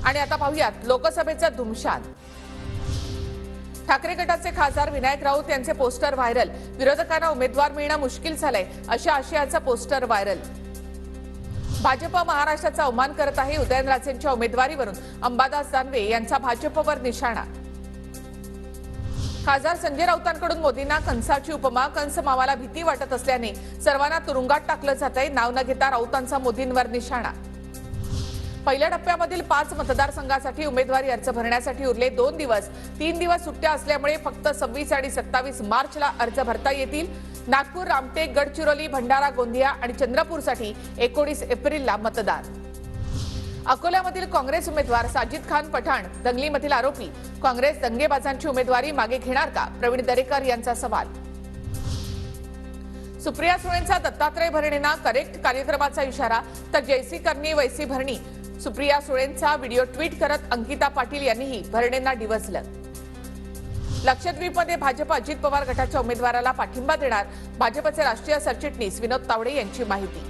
आणि आता पाहूयात लोकसभेचं धुमशान। ठाकरे गटाचे खासदार विनायक राऊत यांचे पोस्टर व्हायरल। विरोधकांना उमेदवार मिळणं मुश्किल झालंय अशा आशयाचं पोस्टर व्हायरल। भाजप महाराष्ट्राचा अवमान करत आहे। उदयनराजेंच्या उमेदवारीवरून अंबादास दानवे यांचा भाजपवर निशाणा। खासदार संजय राऊतांकडून मोदींना कंसाची उपमा। कंस मावाला भीती वाटत असल्याने सर्वांना तुरुंगात टाकलं जातंय। नाव न घेता राऊतांचा मोदींवर निशाणा। पहिल्या टप्प्यामधील 5 मतदारसंघासाठी उमेदवारी अर्ज भरण्यासाठी उरले 2 दिवस। 3 दिवस सुट्ट्या असल्यामुळे फक्त 26 आणि 27 मार्चला अर्ज भरता येतील। नागपूर, रामटेक, गडचिरोली, भंडारा, गोंदिया आणि चंद्रपूरसाठी 19 एप्रिलला मतदान। अकोल्यामधील काँग्रेस उमेदवार साजिद खान पठाण दंगलीमधील आरोपी। काँग्रेस दंगेबाजांची उमेदवारी मागे घेणार का? प्रवीण दरेकर यांचा सवाल। सुप्रिया सुळेंचा दत्तात्रय भरणेंना करेक्ट कार्यक्रमाचा इशारा, तर जैसी करणी वैसी भरणी। सुप्रिया सुळेंचा व्हिडिओ ट्विट करत अंकिता पाटील यांनीही भरणेंना डिवचलं। लक्षद्वीपमध्ये भाजप अजित पवार गटाच्या उमेदवाराला पाठिंबा देणार। भाजपचे राष्ट्रीय सरचिटणीस विनोद तावडे यांची माहिती।